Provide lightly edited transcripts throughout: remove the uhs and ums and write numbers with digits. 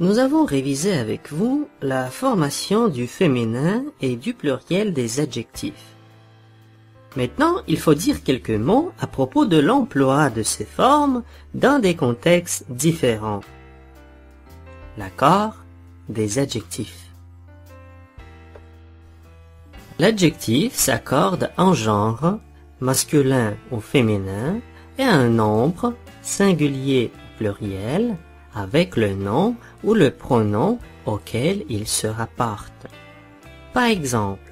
Nous avons révisé avec vous la formation du féminin et du pluriel des adjectifs. Maintenant, il faut dire quelques mots à propos de l'emploi de ces formes dans des contextes différents. L'accord des adjectifs. L'adjectif s'accorde en genre, masculin ou féminin, et un nombre, singulier ou pluriel, avec le nom ou le pronom auquel il se rapporte. Par exemple,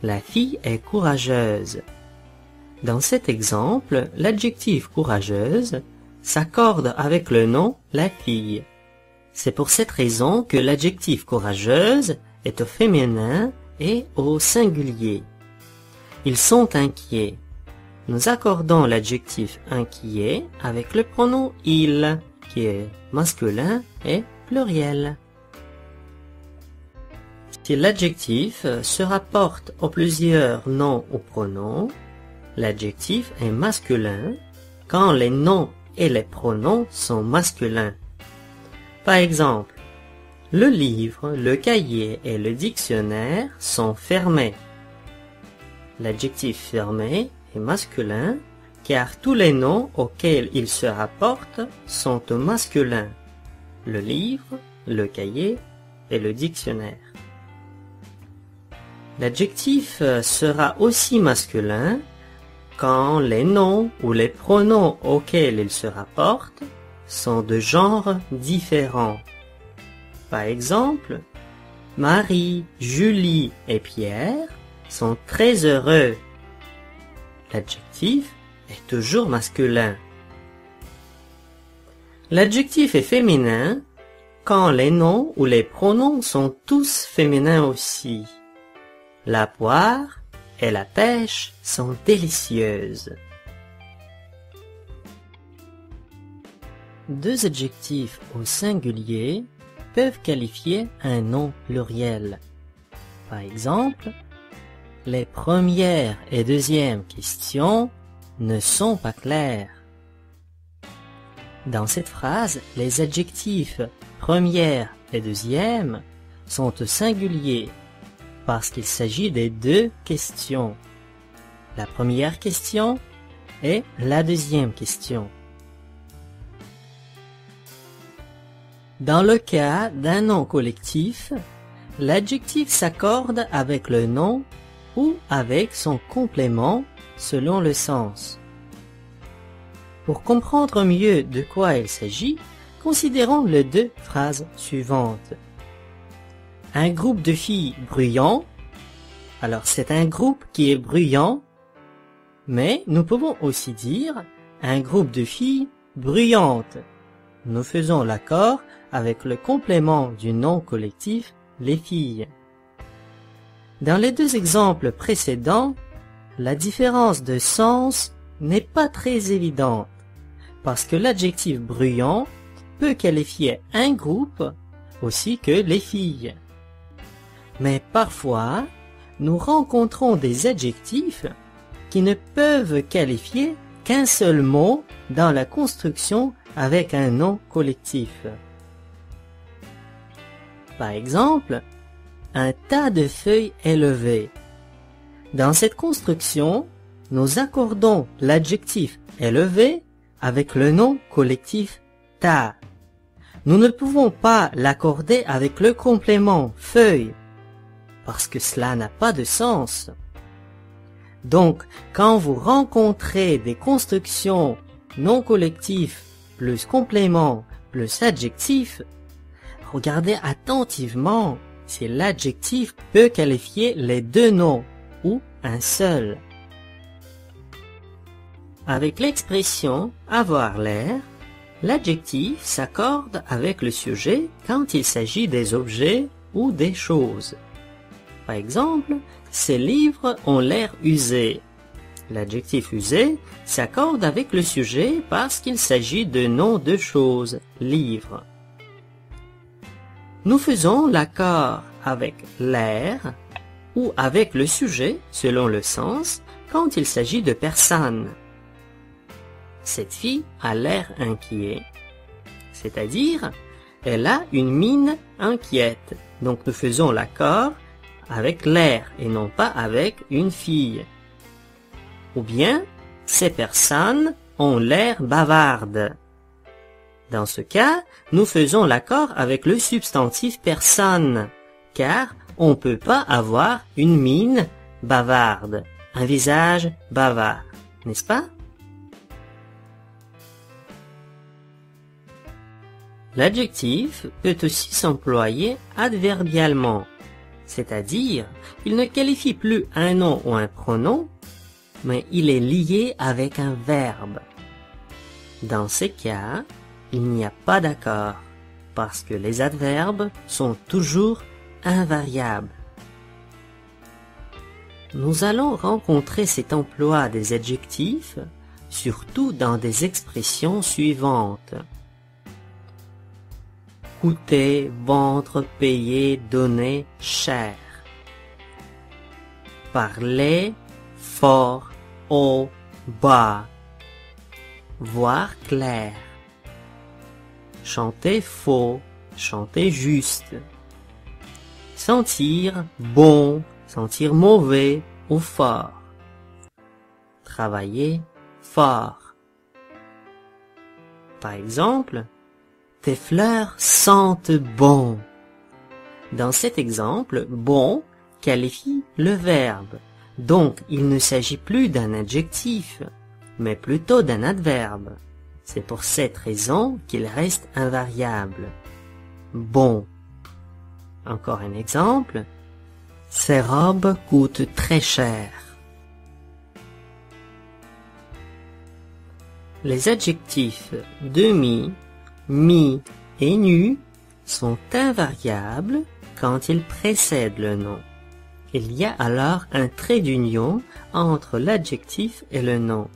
la fille est courageuse. Dans cet exemple, l'adjectif courageuse s'accorde avec le nom la fille. C'est pour cette raison que l'adjectif courageuse est au féminin et au singulier. Ils sont inquiets. Nous accordons l'adjectif inquiet avec le pronom il, qui est masculin et pluriel. Si l'adjectif se rapporte aux plusieurs noms ou pronoms, l'adjectif est masculin quand les noms et les pronoms sont masculins. Par exemple, le livre, le cahier et le dictionnaire sont fermés. L'adjectif fermé est masculin car tous les noms auxquels il se rapporte sont au masculin. Le livre, le cahier et le dictionnaire. L'adjectif sera aussi masculin quand les noms ou les pronoms auxquels il se rapporte sont de genres différents. Par exemple, Marie, Julie et Pierre sont très heureux. L'adjectif est toujours masculin. L'adjectif est féminin quand les noms ou les pronoms sont tous féminins aussi. La poire et la pêche sont délicieuses. Deux adjectifs au singulier peuvent qualifier un nom pluriel. Par exemple, les premières et deuxièmes questions ne sont pas claires. Dans cette phrase, les adjectifs première et deuxième sont au singulier parce qu'il s'agit des deux questions. La première question et la deuxième question. Dans le cas d'un nom collectif, l'adjectif s'accorde avec le nom ou avec son complément selon le sens. Pour comprendre mieux de quoi il s'agit, considérons les deux phrases suivantes. Un groupe de filles bruyant. Alors c'est un groupe qui est bruyant, mais nous pouvons aussi dire un groupe de filles bruyantes. Nous faisons l'accord avec le complément du nom collectif, les filles. Dans les deux exemples précédents, la différence de sens n'est pas très évidente, parce que l'adjectif bruyant peut qualifier un groupe aussi que les filles. Mais parfois, nous rencontrons des adjectifs qui ne peuvent qualifier qu'un seul mot dans la construction avec un nom collectif. Par exemple, un tas de feuilles élevées. Dans cette construction, nous accordons l'adjectif élevé avec le nom collectif tas. Nous ne pouvons pas l'accorder avec le complément feuille, parce que cela n'a pas de sens. Donc, quand vous rencontrez des constructions non collectifs plus complément plus adjectif, regardez attentivement si l'adjectif peut qualifier les deux noms ou un seul. Avec l'expression « avoir l'air », l'adjectif s'accorde avec le sujet quand il s'agit des objets ou des choses. Par exemple, ces livres ont l'air usés. L'adjectif usé s'accorde avec le sujet parce qu'il s'agit de noms de choses, livres. Nous faisons l'accord avec l'air ou avec le sujet selon le sens quand il s'agit de personnes. Cette fille a l'air inquiet, c'est-à-dire elle a une mine inquiète. Donc nous faisons l'accord avec l'air et non pas avec une fille. Ou bien, ces personnes ont l'air bavardes. Dans ce cas, nous faisons l'accord avec le substantif personne, car on ne peut pas avoir une mine bavarde, un visage bavard, n'est-ce pas? L'adjectif peut aussi s'employer adverbialement, c'est-à-dire il ne qualifie plus un nom ou un pronom, mais il est lié avec un verbe. Dans ces cas, il n'y a pas d'accord, parce que les adverbes sont toujours invariables. Nous allons rencontrer cet emploi des adjectifs, surtout dans des expressions suivantes. Coûter, vendre, payer, donner, cher. Parler, fort, haut, bas. Voir clair. Chanter faux, chanter juste. Sentir bon, sentir mauvais ou fort. Travailler fort. Par exemple, tes fleurs sentent bon. Dans cet exemple, bon qualifie le verbe. Donc, il ne s'agit plus d'un adjectif, mais plutôt d'un adverbe. C'est pour cette raison qu'il reste invariable. Bon. Encore un exemple. Ces robes coûtent très cher. Les adjectifs demi, mi et nu sont invariables quand ils précèdent le nom. Il y a alors un trait d'union entre l'adjectif et le nom.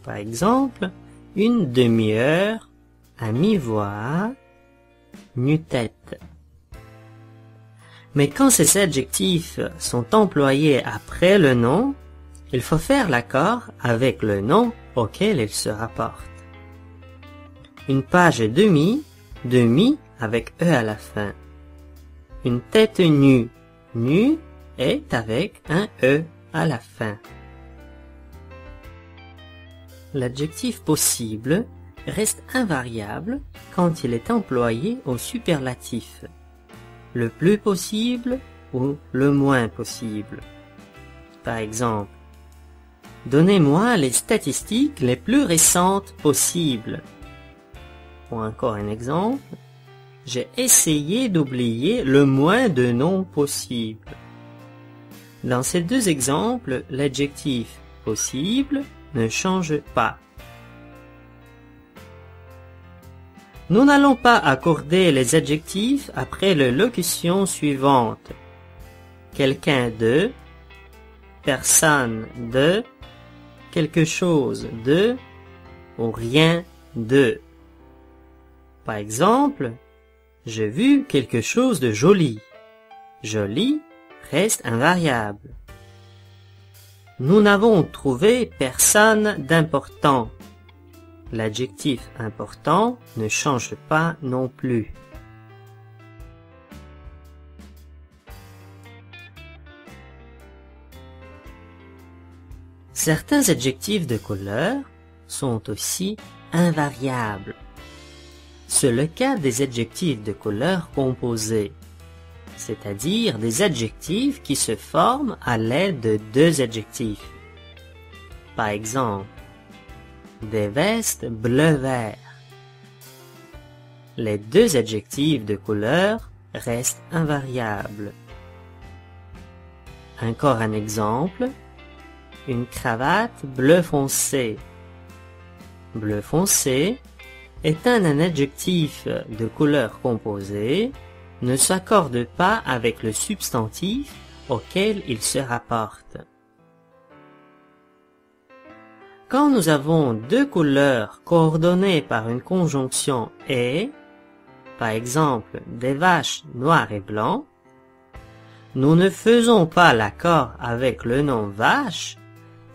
Par exemple, une demi-heure, à mi-voix, nu-tête. Mais quand ces adjectifs sont employés après le nom, il faut faire l'accord avec le nom auquel ils se rapportent. Une page est demi, demi avec E à la fin. Une tête nue, nue est avec un E à la fin. L'adjectif possible reste invariable quand il est employé au superlatif. Le plus possible ou le moins possible. Par exemple, donnez-moi les statistiques les plus récentes possibles. Ou encore un exemple, j'ai essayé d'oublier le moins de noms possible. Dans ces deux exemples, l'adjectif possible ne change pas. Nous n'allons pas accorder les adjectifs après les locutions suivantes. Quelqu'un de, personne de, quelque chose de, ou rien de. Par exemple, j'ai vu quelque chose de joli. Joli reste invariable. Nous n'avons trouvé personne d'important. L'adjectif important ne change pas non plus. Certains adjectifs de couleur sont aussi invariables. C'est le cas des adjectifs de couleur composés, c'est-à-dire des adjectifs qui se forment à l'aide de deux adjectifs. Par exemple, des vestes bleu-vert. Les deux adjectifs de couleur restent invariables. Encore un exemple, une cravate bleu foncé. Bleu foncé est un adjectif de couleur composée, ne s'accorde pas avec le substantif auquel il se rapporte. Quand nous avons deux couleurs coordonnées par une conjonction « et », par exemple des vaches noires et blancs, nous ne faisons pas l'accord avec le nom vache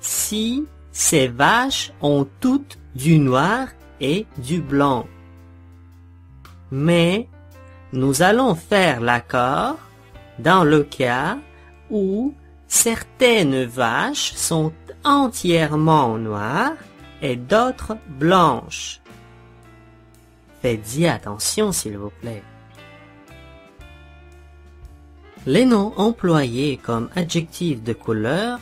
si ces vaches ont toutes du noir et du blanc. Mais nous allons faire l'accord dans le cas où certaines vaches sont entièrement noires et d'autres blanches. Faites-y attention s'il vous plaît. Les noms employés comme adjectifs de couleur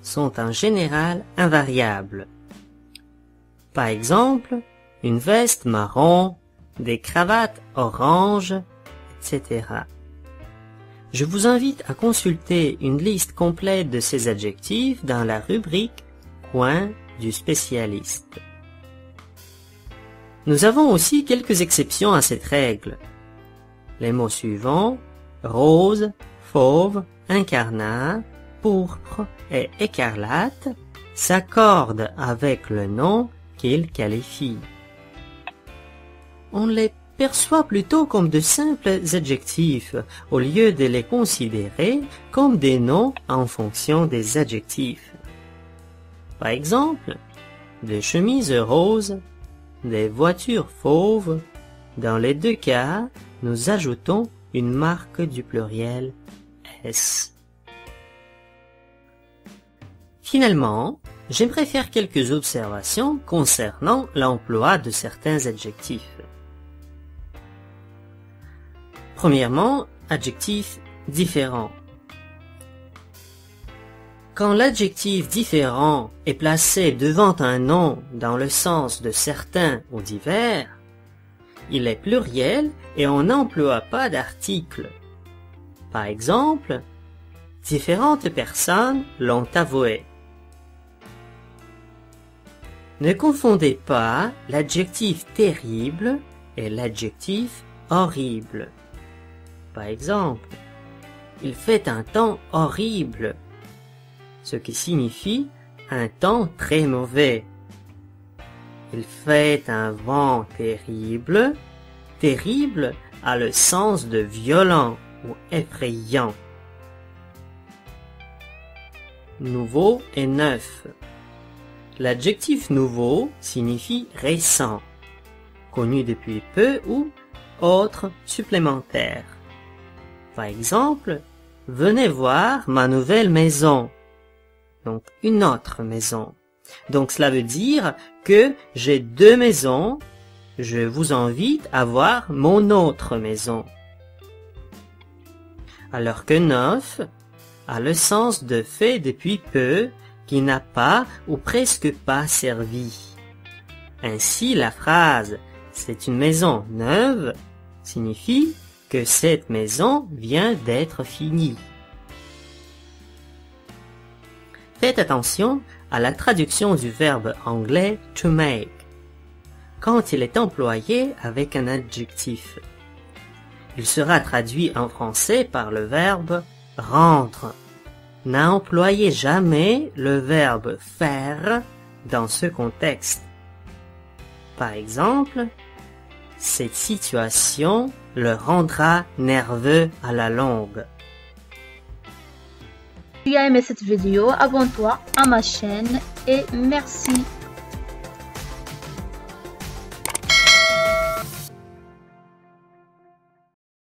sont en général invariables. Par exemple, une veste marron, des cravates orange, etc. Je vous invite à consulter une liste complète de ces adjectifs dans la rubrique Coin du spécialiste. Nous avons aussi quelques exceptions à cette règle. Les mots suivants, rose, fauve, incarnat, pourpre et écarlate, s'accordent avec le nom qu'ils qualifient. On les perçoit plutôt comme de simples adjectifs, au lieu de les considérer comme des noms en fonction des adjectifs. Par exemple, des chemises roses, des voitures fauves. Dans les deux cas, nous ajoutons une marque du pluriel S. Finalement, j'aimerais faire quelques observations concernant l'emploi de certains adjectifs. Premièrement, adjectif différent. Quand l'adjectif différent est placé devant un nom dans le sens de certain ou divers, il est pluriel et on n'emploie pas d'article. Par exemple, différentes personnes l'ont avoué. Ne confondez pas l'adjectif terrible et l'adjectif horrible. Par exemple, il fait un temps horrible, ce qui signifie un temps très mauvais. Il fait un vent terrible. Terrible a le sens de violent ou effrayant. Nouveau et neuf. L'adjectif nouveau signifie récent, connu depuis peu ou autre supplémentaire. Par exemple, venez voir ma nouvelle maison. Donc, une autre maison. Donc, cela veut dire que j'ai deux maisons. Je vous invite à voir mon autre maison. Alors que neuf a le sens de fait depuis peu, qui n'a pas ou presque pas servi. Ainsi, la phrase « c'est une maison neuve » signifie que cette maison vient d'être finie. Faites attention à la traduction du verbe anglais to make, quand il est employé avec un adjectif. Il sera traduit en français par le verbe rendre. N'employez jamais le verbe faire dans ce contexte. Par exemple, cette situation le rendra nerveux à la longue. Si tu as aimé cette vidéo, abonne-toi à ma chaîne et merci.